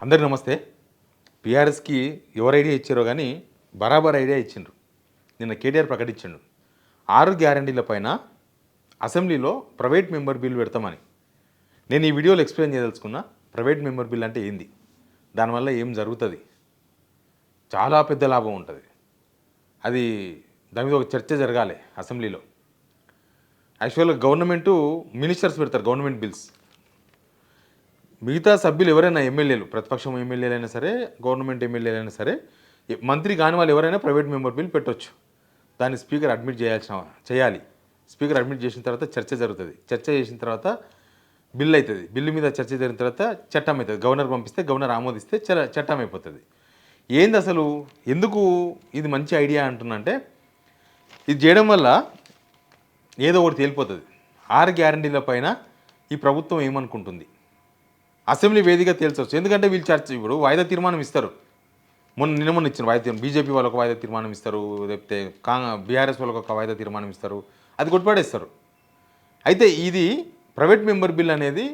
అందరికీ నమస్తే. బీఆర్ఎస్కి ఎవరు ఐడియా ఇచ్చారో కానీ బరాబర్ ఐడియా ఇచ్చిండ్రు. నిన్న కేటీఆర్ ప్రకటించిండు 6 గ్యారంటీల పైన అసెంబ్లీలో ప్రైవేట్ మెంబర్ బిల్ పెడతామని. నేను ఈ వీడియోలో ఎక్స్ప్లెయిన్ చేయదలుచుకున్నా ప్రైవేట్ మెంబర్ బిల్ అంటే ఏంది, దానివల్ల ఏం జరుగుతుంది, చాలా పెద్ద లాభం ఉంటుంది. అది దాని మీద ఒక చర్చ జరగాలి అసెంబ్లీలో. యాక్చువల్గా గవర్నమెంటు మినిస్టర్స్ పెడతారు గవర్నమెంట్ బిల్స్. మిగతా సభ్యులు ఎవరైనా ఎమ్మెల్యేలు, ప్రతిపక్షం ఎమ్మెల్యేలైనా సరే, గవర్నమెంట్ ఎమ్మెల్యేలైనా సరే, మంత్రి కాని వాళ్ళు ఎవరైనా ప్రైవేట్ మెంబర్ బిల్ పెట్టవచ్చు. దాన్ని స్పీకర్ అడ్మిట్ చేయాలి. స్పీకర్ అడ్మిట్ చేసిన తర్వాత చర్చ జరుగుతుంది. చర్చ చేసిన తర్వాత బిల్ అవుతుంది. బిల్లు మీద చర్చ జరిగిన తర్వాత చట్టం అవుతుంది. గవర్నర్ పంపిస్తే, గవర్నర్ ఆమోదిస్తే చట్టం అయిపోతుంది. ఏంది అసలు, ఎందుకు ఇది మంచి ఐడియా అంటున్నంటే, ఇది చేయడం వల్ల ఏదో ఒకటి తేలిపోతుంది. 6 గ్యారంటీల పైన ఈ ప్రభుత్వం ఏమనుకుంటుంది అసెంబ్లీ వేదిక తేల్చవచ్చు. ఎందుకంటే వీళ్ళు చర్చ ఇప్పుడు వాయిదా తీర్మానం ఇస్తారు. మొన్న ఇచ్చిన వాయిదా తీర్మానం, బీజేపీ వాళ్ళకు వాయిదా తీర్మానం ఇస్తారు, లేకపోతే బీఆర్ఎస్ వాళ్ళకు ఒక వాయిదా తీర్మానం ఇస్తారు, అది కొట్టిపడేస్తారు. అయితే ఇది ప్రైవేట్ మెంబర్ బిల్ అనేది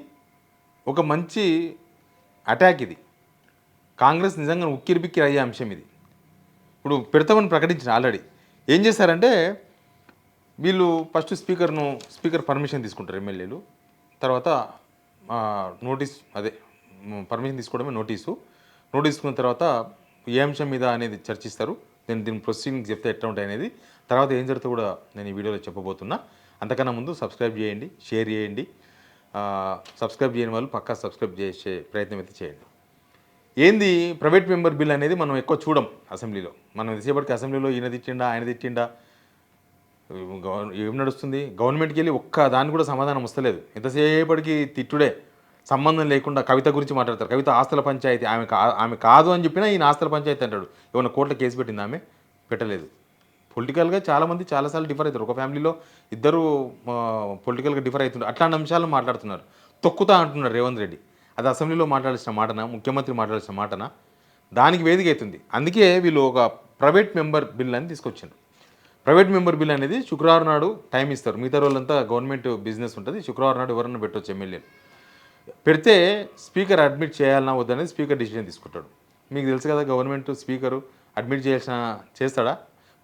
ఒక మంచి అటాక్. ఇది కాంగ్రెస్ నిజంగా ఉక్కిరిబిక్కిరి అయ్యే అంశం. ఇది ఇప్పుడు పెడతామని ప్రకటించిన ఆల్రెడీ. ఏం చేశారంటే వీళ్ళు ఫస్ట్ స్పీకర్ పర్మిషన్ తీసుకుంటారు ఎమ్మెల్యేలు. తర్వాత పర్మిషన్ తీసుకోవడమే నోటీసు తీసుకున్న తర్వాత ఏ అంశం మీద అనేది చర్చిస్తారు. దీని ప్రొసీడింగ్స్ చెప్తే ఎట్లా ఉంటాయి అనేది, తర్వాత ఏం జరుగుతుందో కూడా నేను ఈ వీడియోలో చెప్పబోతున్నా. అంతకన్నా ముందు సబ్స్క్రైబ్ చేయండి, షేర్ చేయండి. సబ్స్క్రైబ్ చేయని వాళ్ళు పక్కా సబ్స్క్రైబ్ చేసే ప్రయత్నం అయితే చేయండి. ఏంది ప్రైవేట్ మెంబర్ బిల్ అనేది మనం ఎక్కువ చూడం అసెంబ్లీలో. మనం ఎంతసేపటికి అసెంబ్లీలో ఈయన తిట్టిండా ఆయన తిట్టిండా ఏం నడుస్తుంది, గవర్నమెంట్కి వెళ్ళి ఒక్క దాన్ని కూడా సమాధానం వస్తలేదు. ఎంతసేపటికి తిట్టుడే, సంబంధం లేకుండా కవిత గురించి మాట్లాడతారు. కవిత ఆస్తుల పంచాయతీ, ఆమె కాదు అని చెప్పినా ఈయన ఆస్తుల పంచాయతీ అంటాడు. ఏమైనా కోర్టులో కేసు పెట్టింది, ఆమె పెట్టలేదు. పొలిటికల్గా చాలామంది చాలాసార్లు డిఫర్ అవుతారు. ఒక ఫ్యామిలీలో ఇద్దరు పొలిటికల్గా డిఫర్ అవుతుంటారు. అట్లాంటి అంశాలను మాట్లాడుతున్నారు. తొక్కుతా అంటున్నారు రేవంత్ రెడ్డి. అది అసెంబ్లీలో మాట్లాడాల్సిన మాటనా, ముఖ్యమంత్రి మాట్లాడాల్సిన మాటనా? దానికి వేదిక అవుతుంది. అందుకే వీళ్ళు ఒక ప్రైవేట్ మెంబర్ బిల్ అని తీసుకొచ్చారు. ప్రైవేట్ మెంబర్ బిల్ అనేది శుక్రవారం నాడు టైం ఇస్తారు. మిగతా రోజులంతా గవర్నమెంట్ బిజినెస్ ఉంటుంది. శుక్రవారం నాడు ఎవరన్నా పెట్టవచ్చు ఎమ్మెల్యేలు. పెడితే స్పీకర్ అడ్మిట్ చేయాలన్నా వద్దనేది స్పీకర్ డిసిజన్ తీసుకుంటాడు. మీకు తెలుసు కదా, గవర్నమెంట్ స్పీకరు అడ్మిట్ చేస్తాడా?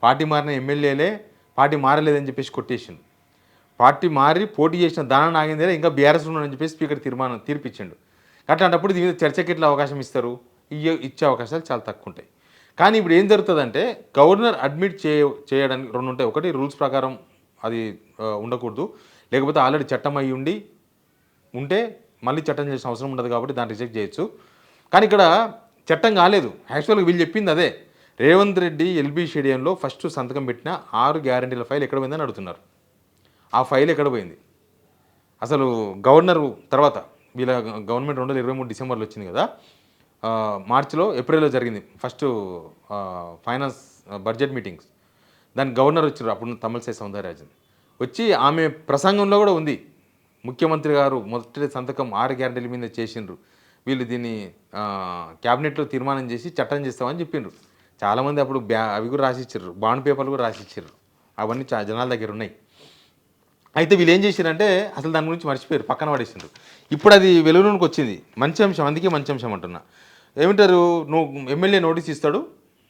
పార్టీ మారిన ఎమ్మెల్యేలే పార్టీ మారలేదని చెప్పేసి కొట్టేసిండు. పార్టీ మారి పోటీ చేసిన దానా నాగేంద్ర ఇంకా బీఆర్ఎస్ ఉన్నాడని చెప్పేసి స్పీకర్ తీర్పిచ్చిండు. అట్లాంటప్పుడు దీని మీద చర్చకి ఎట్లా అవకాశం ఇస్తారు? ఇచ్చే అవకాశాలు చాలా తక్కువ ఉంటాయి. కానీ ఇప్పుడు ఏం జరుగుతుందంటే, గవర్నర్ అడ్మిట్ చేయడానికి 2 ఉంటాయి. ఒకటి రూల్స్ ప్రకారం అది ఉండకూడదు, లేకపోతే ఆల్రెడీ చట్టం అయ్యి ఉంటే మళ్ళీ చట్టం చేసిన అవసరం ఉండదు కాబట్టి దాన్ని రిజెక్ట్ చేయొచ్చు. కానీ ఇక్కడ చట్టం కాలేదు. యాక్చువల్గా వీళ్ళు చెప్పింది అదే. రేవంత్ రెడ్డి ఎల్బీ స్టేడియంలో ఫస్ట్ సంతకం పెట్టిన 6 గ్యారంటీల ఫైల్ ఎక్కడ పోయిందని అడుగుతున్నారు. ఆ ఫైల్ ఎక్కడ పోయింది అసలు? గవర్నరు తర్వాత వీళ్ళ గవర్నమెంట్ 2023 డిసెంబర్లో వచ్చింది కదా, ఏప్రిల్లో జరిగింది ఫస్ట్ ఫైనాన్స్ బడ్జెట్ మీటింగ్స్. దానికి గవర్నర్ వచ్చారు, అప్పుడు తమిళసై సౌందరరాజన్ వచ్చి, ఆమె ప్రసంగంలో కూడా ఉంది, ముఖ్యమంత్రి గారు మొదటి సంతకం 6 గ్యారంటీల మీద చేసిండ్రు, వీళ్ళు దీన్ని క్యాబినెట్లో తీర్మానం చేసి చట్టం చేస్తామని చెప్పిండ్రు. చాలామంది అప్పుడు అవి కూడా రాసిచ్చారు, బాండ్ పేపర్లు కూడా రాసిచ్చారు. అవన్నీ జనాల దగ్గర ఉన్నాయి. అయితే వీళ్ళు ఏం చేశారంటే అసలు దాని గురించి మర్చిపోయారు, పక్కన పడేసిండ్రు. ఇప్పుడు అది వెలుగులోకి వచ్చింది. మంచి అంశం, అందుకే మంచి అంశం అంటున్నా. ఏమంటారు, నువ్వు ఎమ్మెల్యే నోటీస్ ఇస్తాడు,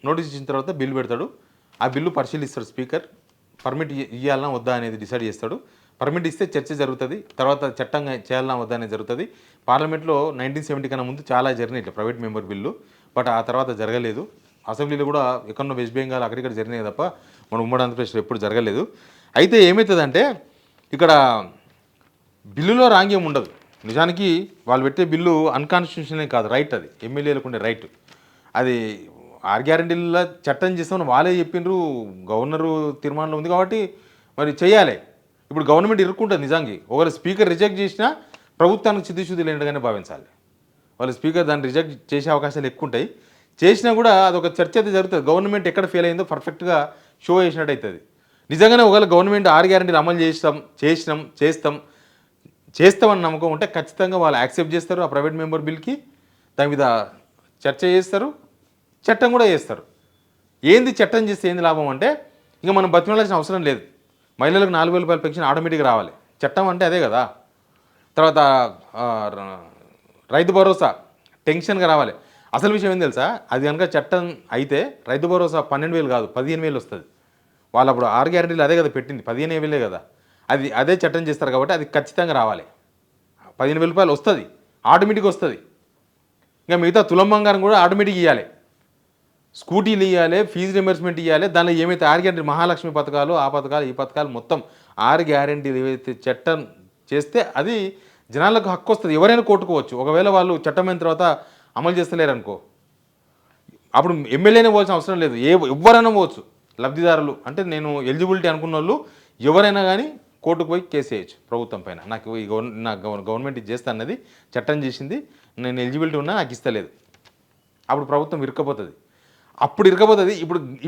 నోటీస్ ఇచ్చిన తర్వాత బిల్లు పెడతాడు. ఆ బిల్లు పరిశీలిస్తాడు స్పీకర్, పర్మిట్ ఇవ్వాలన్నా వద్దా అనేది డిసైడ్ చేస్తాడు. పర్మిట్ ఇస్తే చర్చ జరుగుతుంది, తర్వాత చట్టంగా చేయాలన్నా వద్దా అనేది జరుగుతుంది. పార్లమెంట్లో 1970 కన్నా ముందు చాలా జరిగినాయి ఇట్లా ప్రైవేట్ మెంబర్ బిల్లు, బట్ ఆ తర్వాత జరగలేదు. అసెంబ్లీలో కూడా ఎక్కడో వెస్ట్ బెంగాల్ అక్కడిక్కడ జరిగినాయి తప్ప మన ఉమ్మడి ఆంధ్రప్రదేశ్లో ఎప్పుడు జరగలేదు. అయితే ఏమవుతుందంటే ఇక్కడ బిల్లులో రాంగ్యం ఉండదు. నిజానికి వాళ్ళు పెట్టే బిల్లు అన్కాన్స్టిట్యూషనల్ కాదు, రైట్. అది ఎమ్మెల్యేలకు ఉండే రైట్. అది 6 గ్యారంటీల చట్టం చేస్తామని వాళ్ళే చెప్పిండ్రు, గవర్నరు తీర్మానంలో ఉంది కాబట్టి మరి చేయాలి. ఇప్పుడు గవర్నమెంట్ ఇరుక్కుంటుంది నిజానికి. ఒకవేళ స్పీకర్ రిజెక్ట్ చేసినా ప్రభుత్వానికి చిద్దిశుద్ధి లేనట్టుగానే భావించాలి. వాళ్ళు స్పీకర్ దాన్ని రిజెక్ట్ చేసే అవకాశాలు ఎక్కువ ఉంటాయి. చేసినా కూడా అదొక చర్చ అయితే జరుగుతుంది. గవర్నమెంట్ ఎక్కడ ఫెయిల్ అయిందో పర్ఫెక్ట్గా షో చేసినట్టు అవుతుంది. నిజంగానే ఒకవేళ గవర్నమెంట్ 6 గ్యారంటీలు అమలు చేస్తామని నమ్మకం ఉంటే ఖచ్చితంగా వాళ్ళు యాక్సెప్ట్ చేస్తారు ఆ ప్రైవేట్ మెంబర్ బిల్కి. దాని మీద చర్చ చేస్తారు, చట్టం కూడా చేస్తారు. ఏంది చట్టం చేస్తే ఏంది లాభం అంటే, ఇంకా మనం బతిమాలాల్సిన అవసరం లేదు. మహిళలకు 4,000 రూపాయల పెన్షన్ ఆటోమేటిక్గా రావాలి. చట్టం అంటే అదే కదా. తర్వాత రైతు భరోసా టెన్షన్గా రావాలి. అసలు విషయం ఏం తెలుసా, అది కనుక చట్టం అయితే రైతు భరోసా 12,000 కాదు 15,000 వస్తుంది. వాళ్ళు అప్పుడు 6 గ్యారెంటీలు అదే కదా పెట్టింది, 15,000 కదా. అదే చట్టం చేస్తారు కాబట్టి అది ఖచ్చితంగా రావాలి. 15,000 రూపాయలు వస్తుంది, ఆటోమేటిక్గా వస్తుంది. ఇంకా మిగతా తులం బంగారం కూడా ఆటోమేటిక్ ఇవ్వాలి, స్కూటీలు ఇవ్వాలి, ఫీజు రింబర్స్మెంట్ ఇవ్వాలి. దానిలో ఏమైతే 6 గ్యారెంటీ మహాలక్ష్మి పథకాలు, ఆ పథకాలు ఈ పథకాలు మొత్తం 6 గ్యారెంటీలు ఏవైతే చట్టం చేస్తే అది జనాలకు హక్కు వస్తుంది. ఎవరైనా కొట్టుకోవచ్చు. ఒకవేళ వాళ్ళు చట్టం అయిన తర్వాత అమలు చేస్తలేరు అనుకో, అప్పుడు ఎమ్మెల్యేనే పోవాల్సిన అవసరం లేదు, ఎవరైనా పోవచ్చు. లబ్ధిదారులు అంటే నేను ఎలిజిబిలిటీ అనుకున్న వాళ్ళు ఎవరైనా కానీ కోర్టుకు పోయి కేసు వేయచ్చు ప్రభుత్వం పైన. నాకు ఈ గవర్నమెంట్ ఇది చేస్తా అన్నది చట్టం చేసింది, నేను ఎలిజిబిలిటీ ఉన్నా నాకు ఇస్తలేదు, అప్పుడు ప్రభుత్వం ఇరుక్కపోతుంది. అప్పుడు ఇరకపోతుంది.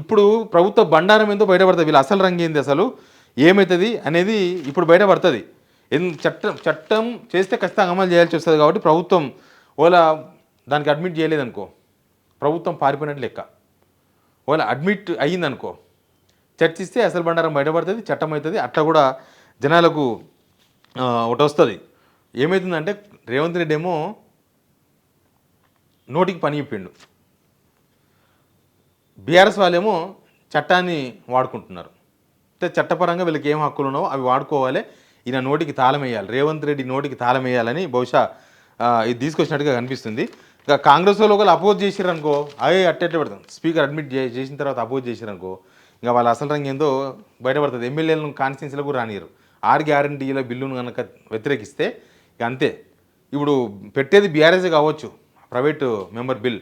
ఇప్పుడు ప్రభుత్వ బండారం ఏందో బయటపడుతుంది. వీళ్ళు అసలు రంగు ఏంది, అసలు ఏమవుతుంది అనేది ఇప్పుడు బయటపడుతుంది. చట్టం చేస్తే ఖచ్చితంగా అమలు చేయాల్సి వస్తుంది. కాబట్టి ప్రభుత్వం ఓలా దానికి అడ్మిట్ చేయలేదనుకో, ప్రభుత్వం పారిపోయినట్టు లెక్క. ఓలా అడ్మిట్ అయ్యిందనుకో, చర్చిస్తే అసలు బండారం బయటపడుతుంది, చట్టం అవుతుంది. అట్లా కూడా జనాలకు ఒకటి వస్తుంది. ఏమవుతుందంటే రేవంత్ రెడ్డి ఏమో నోటికి పని చెప్పిండు, బీఆర్ఎస్ వాళ్ళేమో చట్టాన్ని వాడుకుంటున్నారు. అంటే చట్టపరంగా వీళ్ళకి ఏం హక్కులు ఉన్నావో అవి వాడుకోవాలి, ఈయన నోటికి తాళం వేయాలి, రేవంత్ రెడ్డి నోటికి తాళం వేయాలని బహుశా ఇది తీసుకొచ్చినట్టుగా కనిపిస్తుంది. ఇంకా కాంగ్రెస్ వాళ్ళు ఒకళ్ళు అపోజ్ చేసారనుకో, అవి అట్టే పెడతాం. స్పీకర్ అడ్మిట్ చేసిన తర్వాత అపోజ్ చేసారనుకో, ఇంకా వాళ్ళ అసలు రంగు ఏందో బయటపడుతుంది. ఎమ్మెల్యేలను కాన్స్టిట్యున్సీలకు రానియరు. 6 గ్యారెంటీల బిల్లును కనుక వ్యతిరేకిస్తే ఇక అంతే. ఇప్పుడు పెట్టేది బీఆర్ఎస్ కావచ్చు ప్రైవేటు మెంబర్ బిల్,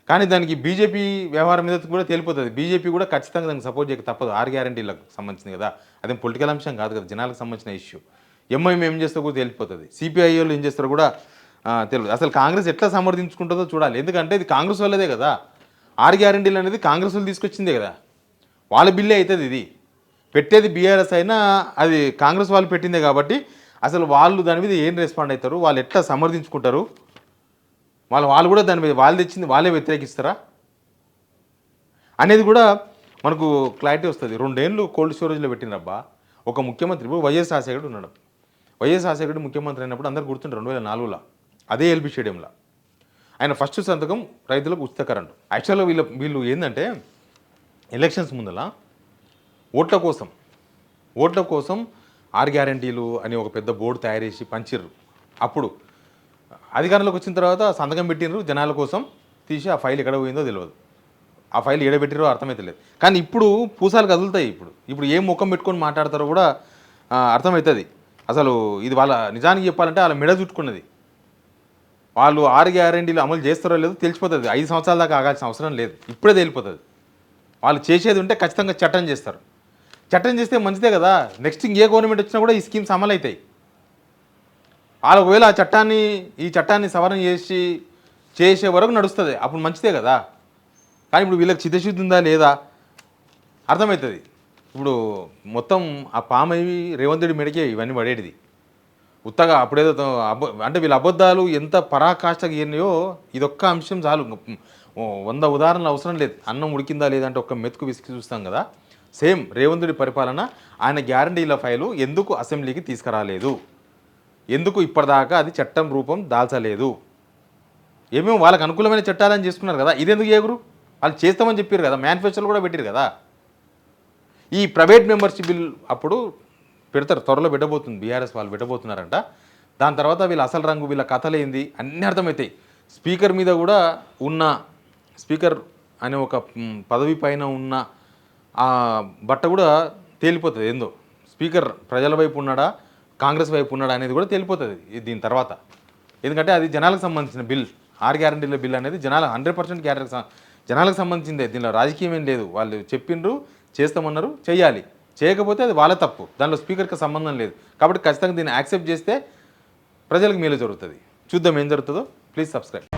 కానీ దానికి బీజేపీ వ్యవహారం మీద కూడా తేలిపోతుంది. బీజేపీ కూడా ఖచ్చితంగా దానికి సపోర్ట్ చేయక తప్పదు. 6 గ్యారెంటీలకు సంబంధించింది కదా, అదేం పొలిటికల్ అంశం కాదు కదా, జనాలకు సంబంధించిన ఇష్యూ. ఎంఐఎం ఏం చేస్తారో కూడా తేలిపోతుంది, సిపిఐ వాళ్ళు ఏం చేస్తారో కూడా తెలియదు. అసలు కాంగ్రెస్ ఎట్లా సమర్థించుకుంటుందో చూడాలి. ఎందుకంటే ఇది కాంగ్రెస్ వాళ్ళదే కదా, 6 గ్యారెంటీలు అనేది కాంగ్రెస్ వాళ్ళు తీసుకొచ్చిందే కదా, వాళ్ళ బిల్లే అవుతుంది. ఇది పెట్టేది బీఆర్ఎస్ అయినా అది కాంగ్రెస్ వాళ్ళు పెట్టిందే కాబట్టి అసలు వాళ్ళు దాని మీద ఏం రెస్పాండ్ అవుతారు, వాళ్ళు ఎట్లా సమర్థించుకుంటారు, వాళ్ళు కూడా దాని మీద వాళ్ళు తెచ్చింది వాళ్ళే వ్యతిరేకిస్తారా అనేది కూడా మనకు క్లారిటీ వస్తుంది. 2 ఏళ్ళు కోల్డ్ స్టోరేజ్లో పెట్టినబ్బా. ఒక ముఖ్యమంత్రి ఇప్పుడు వైఎస్ రాజశేఖర్ ఉన్నాడు. వైఎస్ రాజశేఖర్ ముఖ్యమంత్రి అయినప్పుడు అందరు గుర్తుంటారు 2004లో అదే ఎల్బీ స్టేడియంలో ఆయన ఫస్ట్ సంతకం రైతులకు ఉచిత కరెంటు. యాక్చువల్గా వీళ్ళు ఏంటంటే ఎలక్షన్స్ ముందల ఓట్ల కోసం 6 గ్యారెంటీలు అని ఒక పెద్ద బోర్డు తయారు చేసి పంచిర్రు. అప్పుడు అధికారంలోకి వచ్చిన తర్వాత సంతకం పెట్టినరు, జనాల కోసం తీసి ఆ ఫైల్ ఎక్కడ పోయిందో తెలియదు, ఆ ఫైల్ ఎడబెట్టిరో అర్థమవుతలేదు. కానీ ఇప్పుడు పూసాలు కదులుతాయి. ఇప్పుడు ఏం ముఖం పెట్టుకొని మాట్లాడతారో కూడా అర్థమవుతుంది. అసలు ఇది వాళ్ళ నిజానికి చెప్పాలంటే వాళ్ళ మెడ చుట్టుకున్నది. వాళ్ళు 6 గ్యారెంటీలు అమలు చేస్తారో లేదో తెలిసిపోతుంది. 5 సంవత్సరాల దాకా ఆగాల్సిన అవసరం లేదు, ఇప్పుడే తేలిపోతుంది. వాళ్ళు చేసేది ఉంటే ఖచ్చితంగా చట్టం చేస్తారు. చట్టం చేస్తే మంచిదే కదా, నెక్స్ట్ ఇంకే గవర్నమెంట్ వచ్చినా కూడా ఈ స్కీమ్స్ అమలు అవుతాయి. వాళ్ళు ఒకవేళ ఈ చట్టాన్ని సవరణ చేసే వరకు నడుస్తుంది, అప్పుడు మంచిదే కదా. కానీ ఇప్పుడు వీళ్ళకి చిత్తశుద్ధి ఉందా లేదా అర్థమవుతుంది. ఇప్పుడు మొత్తం ఆ పామవి రేవంత్ రెడ్డి మెడకే ఇవన్నీ పడేటిది ఉత్తగా. అప్పుడేదో అంటే వీళ్ళ అబద్ధాలు ఎంత పరాకాష్ఠగా ఏరినాయో ఇదొక్క అంశం చాలు, 100 ఉదాహరణలు అవసరం లేదు. అన్నం ఉడికిందా లేదంటే ఒక్క మెతుకు విసికి చూస్తాం కదా. సేమ్ రేవంత్ రెడ్డి పరిపాలన, ఆయన గ్యారంటీల ఫైలు ఎందుకు అసెంబ్లీకి తీసుకురాలేదు, ఎందుకు ఇప్పటిదాకా అది చట్టం రూపం దాల్చలేదు, ఏమేమో వాళ్ళకి అనుకూలమైన చట్టాలని చేసుకున్నారు కదా, ఇదెందుకు చేయరు? వాళ్ళు చేస్తామని చెప్పారు కదా, మేనిఫెస్టోలు కూడా పెట్టారు కదా. ఈ ప్రైవేట్ మెంబర్షిప్ బిల్ అప్పుడు పెడతారు, త్వరలో పెట్టబోతుంది, బీఆర్ఎస్ వాళ్ళు పెట్టబోతున్నారంట. దాని తర్వాత వీళ్ళ అసలు రంగు, వీళ్ళ కథలేంది అన్నీ అర్థమవుతాయి. స్పీకర్ మీద కూడా ఉన్న స్పీకర్ అనే ఒక పదవి పైన ఉన్న ఆ బట్ట కూడా తేలిపోతుంది. ఏందో స్పీకర్ ప్రజల వైపు ఉన్నాడా కాంగ్రెస్ వైపు ఉన్నాడా అనేది కూడా తేలిపోతుంది దీని తర్వాత. ఎందుకంటే అది జనాలకు సంబంధించిన బిల్, 6 గ్యారెంటీల బిల్ అనేది 100% జనాలకు సంబంధించిందే, దీనిలో రాజకీయం ఏం లేదు. వాళ్ళు చెప్పిండ్రు, చేస్తామన్నారు, చేయాలి. చేయకపోతే అది వాళ్ళ తప్పు, దానిలో స్పీకర్కి సంబంధం లేదు. కాబట్టి ఖచ్చితంగా దీన్ని యాక్సెప్ట్ చేస్తే ప్రజలకు మేలు జరుగుతుంది. చూద్దాం ఏం జరుగుతుందో. Please subscribe.